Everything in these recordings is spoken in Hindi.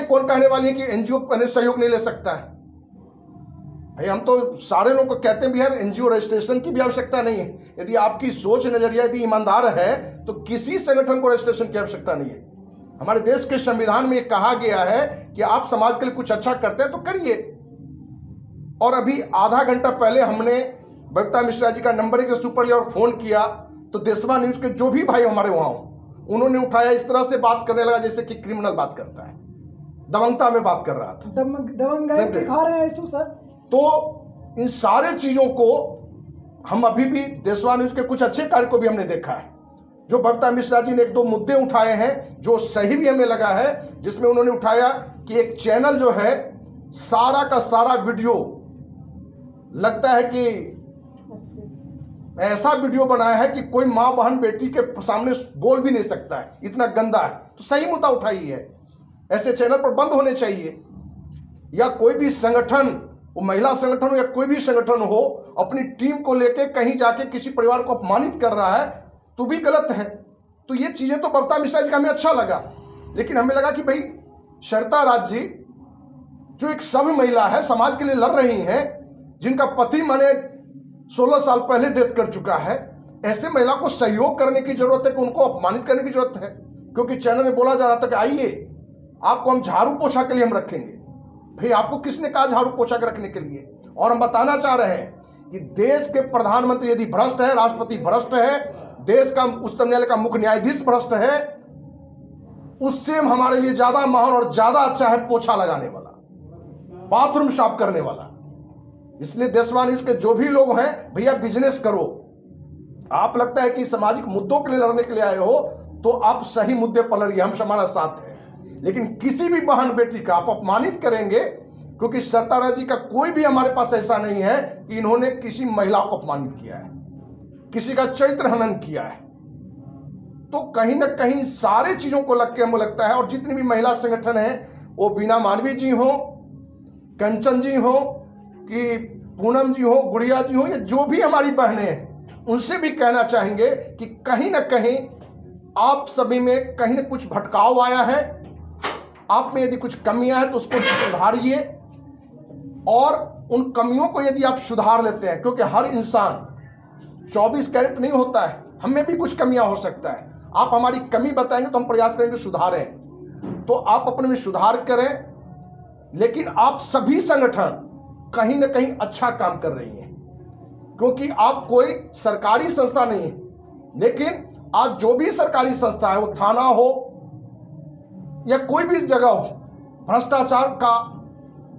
कौन कहने वाली है कि एनजीओ सहयोग नहीं ले सकता है? भाई हम तो सारे लोगों को कहते हैं भी यार एनजीओ रजिस्ट्रेशन की भी आवश्यकता नहीं है। यदि आपकी सोच नजरिया यदि ईमानदार है तो किसी संगठन को रजिस्ट्रेशन की आवश्यकता नहीं है। हमारे देश के संविधान में कहा गया है कि आप समाज के लिए कुछ अच्छा करते हैं तो करिए। और अभी आधा घंटा पहले हमने बबीता मिश्रा जी का नंबर एक सुपर लिया और फोन किया तो देशवा न्यूज के जो भी भाई हमारे वहां हो उन्होंने उठाया, इस तरह से बात करने लगा जैसे कि क्रिमिनल बात करता है, दबंगता में बात कर रहा था, दबंगाई दिखा रहे हैं सर। तो इन सारे चीजों को हम अभी भी देशवा न्यूज के कुछ अच्छे कार्य को भी हमने देखा है। जो बबीता मिश्रा जी ने एक दो मुद्दे उठाए हैं जो सही भी हमें लगा है, जिसमें उन्होंने उठाया कि एक चैनल जो है सारा का सारा वीडियो लगता है कि ऐसा वीडियो बनाया है कि कोई मां बहन बेटी के सामने बोल भी नहीं सकता है, इतना गंदा है। तो सही मुद्दा उठाई है, ऐसे चैनल पर बंद होने चाहिए। या कोई भी संगठन, वो महिला संगठन हो या कोई भी संगठन हो, अपनी टीम को लेके कहीं जाके किसी परिवार को अपमानित कर रहा है तो भी गलत है। तो ये चीजें तो बबीता मिश्रा जी का हमें अच्छा लगा, लेकिन हमें लगा कि भाई सरिता राज जी जो एक सभ्य महिला है, समाज के लिए लड़ रही हैं, जिनका पति माने 16 साल पहले डेथ कर चुका है, ऐसे महिला को सहयोग करने की जरूरत है कि उनको अपमानित करने की जरूरत है? क्योंकि चैनल में बोला जा रहा था कि आइए आपको हम झाड़ू पोछा के लिए हम रखेंगे। भाई आपको किसने कहा झाड़ू पोछा के रखने के लिए? और हम बताना चाह रहे हैं कि देश के प्रधानमंत्री यदि भ्रष्ट है, राष्ट्रपति भ्रष्ट है, देश का उच्चतम न्यायालय का मुख्य न्यायाधीश भ्रष्ट है, उससे हमारे लिए ज्यादा महान और ज्यादा अच्छा है पोछा लगाने वाला, बाथरूम साफ करने वाला। इसलिए देशवा न्यूज के जो भी लोग हैं, भैया बिजनेस करो। आप लगता है कि सामाजिक मुद्दों के लिए लड़ने के लिए आए हो तो आप सही मुद्दे पर लड़िए, हम हमारा साथ है। लेकिन किसी भी बहन बेटी का आप अपमानित करेंगे, क्योंकि सरिता राज जी का कोई भी हमारे पास ऐसा नहीं है कि इन्होंने किसी महिला को अपमानित किया है, किसी का चरित्र हनन किया है। तो कहीं ना कहीं सारे चीजों को लग के हमें लगता है, और जितनी भी महिला संगठन है, वो बीना मानवी जी हो, कंचन जी हो, कि पूनम जी हो, गुड़िया जी हो, या जो भी हमारी बहनें हैं, उनसे भी कहना चाहेंगे कि कहीं ना कहीं आप सभी में कहीं ना कुछ भटकाव आया है। आप में यदि कुछ कमियां हैं तो उसको सुधारिए, और उन कमियों को यदि आप सुधार लेते हैं, क्योंकि हर इंसान 24 कैरेट नहीं होता है, हमें भी कुछ कमियां हो सकता है। आप हमारी कमी बताएंगे तो हम प्रयास करेंगे सुधारें। तो आप अपने में सुधार करें, लेकिन आप सभी संगठन कहीं ना कहीं अच्छा काम कर रही हैं, क्योंकि आप कोई सरकारी संस्था नहीं है, लेकिन आज जो भी सरकारी संस्था है, वो थाना हो या कोई भी जगह हो, भ्रष्टाचार का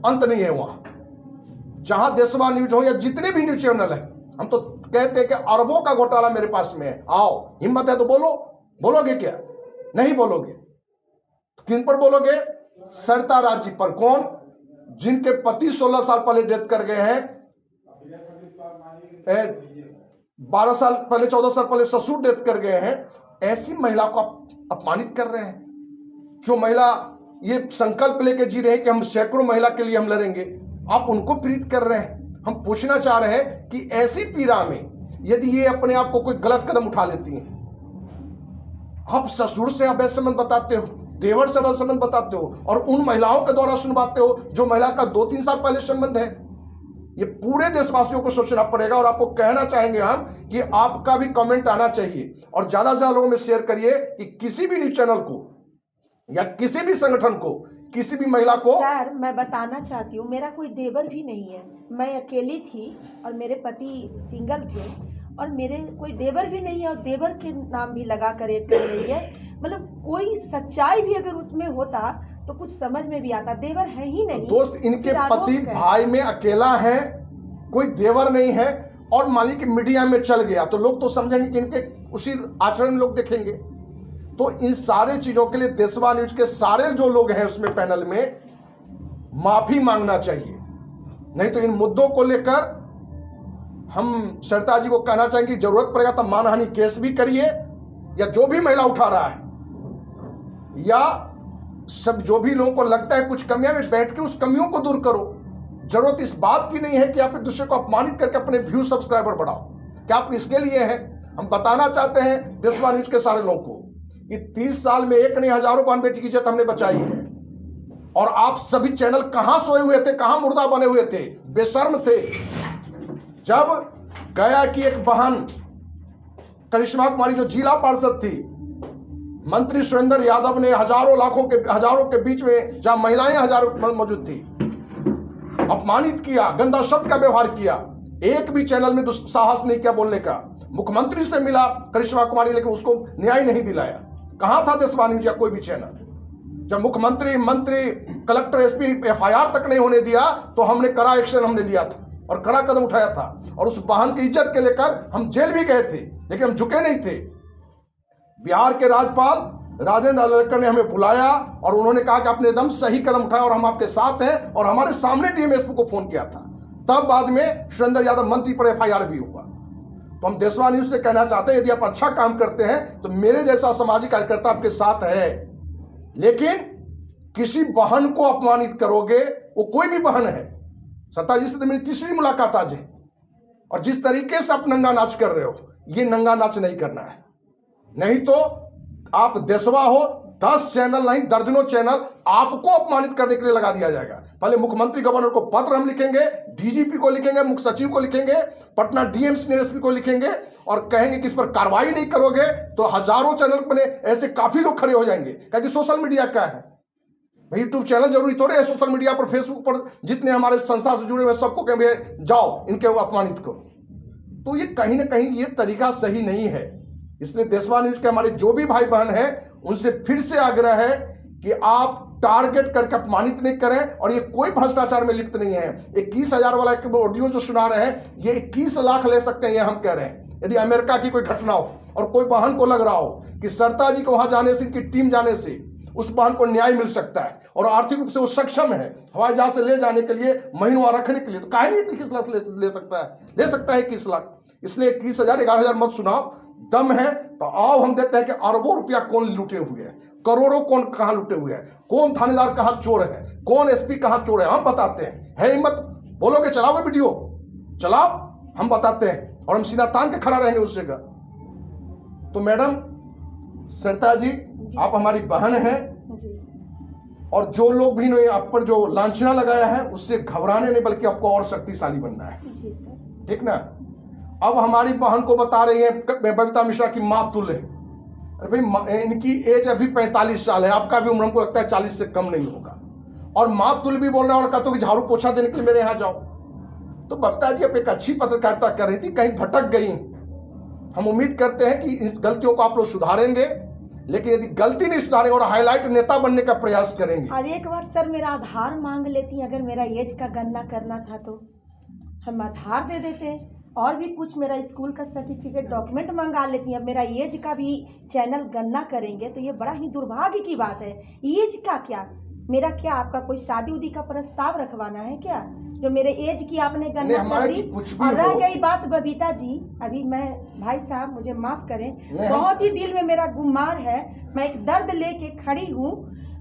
अंत नहीं है वहां। जहां देशवा न्यूज हो या जितने भी न्यूज चैनल है, हम तो कहते हैं कि अरबों का घोटाला मेरे पास में है, आओ, हिम्मत है तो बोलो। बोलोगे क्या? नहीं बोलोगे। किन पर बोलोगे? सरिता राज जी पर। कौन? जिनके पति 16 साल पहले डेथ कर गए हैं, 12 साल पहले, 14 साल पहले ससुर डेथ कर गए हैं। ऐसी महिला को आप अपमानित कर रहे हैं, जो महिला ये संकल्प लेके जी रहे हैं कि हम सैकड़ों महिला के लिए हम लड़ेंगे, आप उनको पीड़ित कर रहे हैं। हम पूछना चाह रहे हैं कि ऐसी पीड़ा में यदि ये अपने आप को कोई गलत कदम उठा लेती हैं, आप ससुर से अवैध संबंध बताते हो, देवर से अवैध संबंध बताते हो, और उन महिलाओं के द्वारा सुनवाते हो जो महिला का 2-3 साल पहले संबंध है। ये पूरे देशवासियों को सोचना पड़ेगा, और आपको कहना चाहेंगे हम कि आपका भी कमेंट आना चाहिए, और ज्यादा से ज्यादा लोगों में शेयर करिए कि किसी भी न्यूज चैनल को या किसी भी संगठन को, किसी भी महिला को। सर, मैं बताना चाहती हूँ, मेरा कोई देवर भी नहीं है, मैं अकेली थी और मेरे पति सिंगल थे, और मेरे कोई देवर भी नहीं है, और देवर के नाम भी लगा कर एक कर रही है। मतलब कोई सच्चाई भी अगर उसमें होता तो कुछ समझ में भी आता। देवर है ही नहीं। दोस्त, इनके पति भाई में अकेला है, कोई देवर नहीं है, और मालिक मीडिया में चल गया तो लोग तो समझेंगे कि इनके उसी आचरण में लोग देखेंगे। तो इन सारे चीजों के लिए देशवा न्यूज के सारे जो लोग हैं उसमें पैनल में माफी मांगना चाहिए। नहीं तो इन मुद्दों को लेकर हम सरिता जी को कहना चाहेंगे, जरूरत पड़ेगा तो मानहानि केस भी करिए, या जो भी महिला उठा रहा है, या सब जो भी लोगों को लगता है कुछ कमियां में बैठ के उस कमियों को दूर करो। जरूरत इस बात की नहीं है कि आप एक दूसरे को अपमानित करके अपने व्यू सब्सक्राइबर बढ़ाओ। क्या आप इसके लिए हैं? हम बताना चाहते हैं देशवा न्यूज के सारे लोगों को कि 30 साल में एक नहीं, हजारों बहन बेटी की इज्जत हमने बचाई है, और आप सभी चैनल कहां सोए हुए थे, कहां मुर्दा बने हुए थे, बेशर्म थे। जब गया की एक बहन करिश्मा कुमारी जो जिला पार्षद थी, मंत्री सुरेंद्र यादव ने हजारों के बीच में जहां महिलाएं हजारों मौजूद थी, अपमानित किया, गंदा शब्द का व्यवहार किया, एक भी चैनल में दुस्साहस नहीं किया बोलने का। मुख्यमंत्री से मिला करिश्मा कुमारी, लेकिन उसको न्याय नहीं दिलाया। कहां था देशवाणी न्यूज या कोई भी चैनल? जब मुख्यमंत्री, मंत्री, कलेक्टर, एसपी एफआईआर तक नहीं होने दिया तो हमने कड़ा एक्शन हमने लिया था और कड़ा कदम उठाया था, और उस बहन की इज्जत के लेकर हम जेल भी गए थे, लेकिन हम झुके नहीं थे। बिहार के राज्यपाल राजेंद्र अलेकर ने हमें बुलाया और उन्होंने कहा कि आपने एकदम सही कदम उठाया और हम आपके साथ हैं, और हमारे सामने डीएमएसपी को फोन किया था। तब बाद में सुरेंद्र यादव मंत्री पर एफआईआर भी हुआ। तो हम देशवा न्यूज से कहना चाहते हैं, यदि आप अच्छा काम करते हैं तो मेरे जैसा सामाजिक कार्यकर्ता आपके साथ है, लेकिन किसी बहन को अपमानित करोगे, वो कोई भी बहन है। सत्ता जी से तो मेरी तीसरी मुलाकात आज है, और जिस तरीके से आप नंगा नाच कर रहे हो, ये नंगा नाच नहीं करना है। नहीं तो आप देशवा हो, 10 चैनल नहीं दर्जनों चैनल आपको अपमानित करने के लिए लगा दिया जाएगा। पहले मुख्यमंत्री, गवर्नर को पत्र हम लिखेंगे, डीजीपी को लिखेंगे, मुख्य सचिव को लिखेंगे, पटना डीएम एसपी को लिखेंगे और कहेंगे कि इस पर कार्रवाई नहीं करोगे तो हजारों चैनल बने ऐसे काफी लोग खड़े हो जाएंगे। क्योंकि सोशल मीडिया क्या है भाई, यूट्यूब चैनल जरूरी थोड़े है सोशल मीडिया पर, फेसबुक पर जितने हमारे संस्था से जुड़े हुए सबको कहेंगे जाओ इनके अपमानित करो। तो ये कहीं ना कहीं ये तरीका सही नहीं है। इसलिए देशवा न्यूज के हमारे जो भी भाई बहन हैं, उनसे फिर से आग्रह है कि आप टारगेट करके अपमानित नहीं करें, और ये कोई भ्रष्टाचार में लिप्त नहीं है। 21,000 वाला एक ऑडियो जो सुना रहे हैं, ये 21 लाख ले सकते हैं, ये हम कह रहे हैं। यदि अमेरिका की कोई घटना हो और कोई बहन को लग रहा हो कि सरता जी को वहां जाने से, इनकी टीम जाने से उस बहन को न्याय मिल सकता है और आर्थिक रूप से वो सक्षम है हवाई जहाज से ले जाने के लिए, महीनों रखने के लिए, तो काहे नहीं 21 लाख ले सकता है? ले सकता है 21 लाख। इसलिए 21,000 11,000 मत सुनाओ। दम है तो आओ, हम देते हैं कि अरबों रुपया कौन लूटे हुए हैं, करोड़ों कौन कहां लूटे हुए हैं, कौन थानेदार कहां चोर है, कौन एसपी कहां चोर है, हम बताते हैं। है हिम्मत, बोलोगे चलाओगे वीडियो, चलाओ, हम बताते हैं और हम सीधा तान के खड़ा रहेंगे उस जगह। तो मैडम सरिता जी, आप हमारी बहन हैं, और जो लोग भी ने आप पर जो लांछना लगाया है उससे घबराने नहीं, बल्कि आपको और शक्तिशाली बनना है। ठीक ना? अब हमारी बहन को बता रही है बबीता मिश्रा की मां तुल्य। अरे भाई, इनकी एज अभी 45 साल है, आपका भी उम्र हमको लगता है 40 से कम नहीं होगा, और मां तुल्य भी बोल रहे हैं और कहते हो कि झाड़ू पोछा देने के लिए मेरे यहां जाओ। तो बबीता जी आप एक अच्छी पत्रकारिता कर रही थी, कहीं भटक गई। हम उम्मीद करते हैं कि इस गलतियों को आप लोग सुधारेंगे, लेकिन यदि गलती नहीं सुधारेंगे और हाईलाइट नेता बनने का प्रयास करेंगे। और एक बार सर मेरा आधार मांग लेती, अगर मेरा एज का गणना करना था तो हम आधार दे देते, और भी कुछ मेरा स्कूल का सर्टिफिकेट डॉक्यूमेंट मंगा लेती हैं। अब मेरा एज का भी चैनल गणना करेंगे तो ये बड़ा ही दुर्भाग्य की बात है। एज का क्या, मेरा क्या आपका कोई शादी उदी का प्रस्ताव रखवाना है क्या, जो मेरे एज की आपने गणना कर दी? और रह गई बात बबीता जी, अभी मैं, भाई साहब मुझे माफ करें, बहुत ही दिल में मेरा गुमार है, मैं एक दर्द लेके खड़ी हूँ।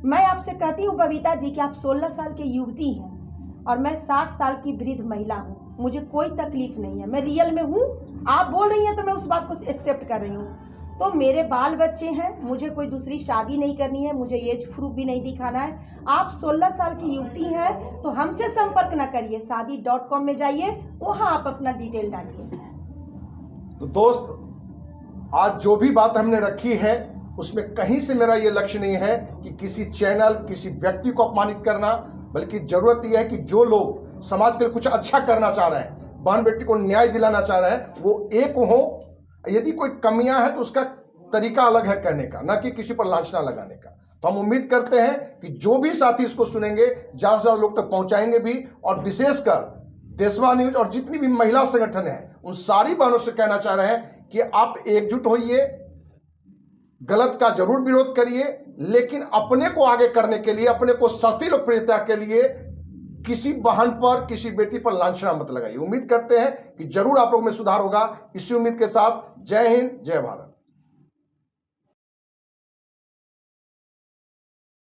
मैं आपसे कहती हूँ बबीता जी कि आप 16 साल के युवती हैं और मैं 60 साल की वृद्ध महिला हूँ, मुझे कोई तकलीफ नहीं है, मैं रियल में हूँ। आप बोल रही हैं तो मैं उस बात को एक्सेप्ट कर रही हूँ। तो मेरे बाल बच्चे हैं, मुझे कोई दूसरी शादी नहीं करनी है, मुझे एज प्रूफ भी नहीं दिखाना है। आप 16 साल की युवती हैं तो हमसे संपर्क ना करिए, शादी.com में जाइए, वहाँ आप अपना डिटेल डालिए। तो दोस्त, आज जो भी बात हमने रखी है उसमें कहीं से मेरा ये लक्ष्य नहीं है कि किसी चैनल, किसी व्यक्ति को अपमानित करना, बल्कि जरूरत यह है कि जो लोग समाज के लिए कुछ अच्छा करना चाह रहे हैं, बहन बेटी को न्याय दिलाना चाह रहे हैं, वो एक हो। यदि कोई कमियां हैं तो उसका तरीका अलग है कहने का, ना कि किसी पर लांछना लगाने का। तो हम उम्मीद करते हैं कि जो भी साथी इसको सुनेंगे, ज्यादा से ज्यादा लोग तक पहुंचाएंगे भी, और विशेषकर देशवा न्यूज और जितनी भी महिला संगठन है उन सारी बहनों से कहना चाह रहे हैं कि आप एकजुट होइए, गलत का जरूर विरोध करिए, लेकिन अपने को आगे करने के लिए, अपने को सस्ती लोकप्रियता के लिए किसी बहन पर, किसी बेटी पर लांछना मत लगाइए। उम्मीद करते हैं कि जरूर आप लोगों में सुधार होगा। इसी उम्मीद के साथ जय हिंद, जय भारत।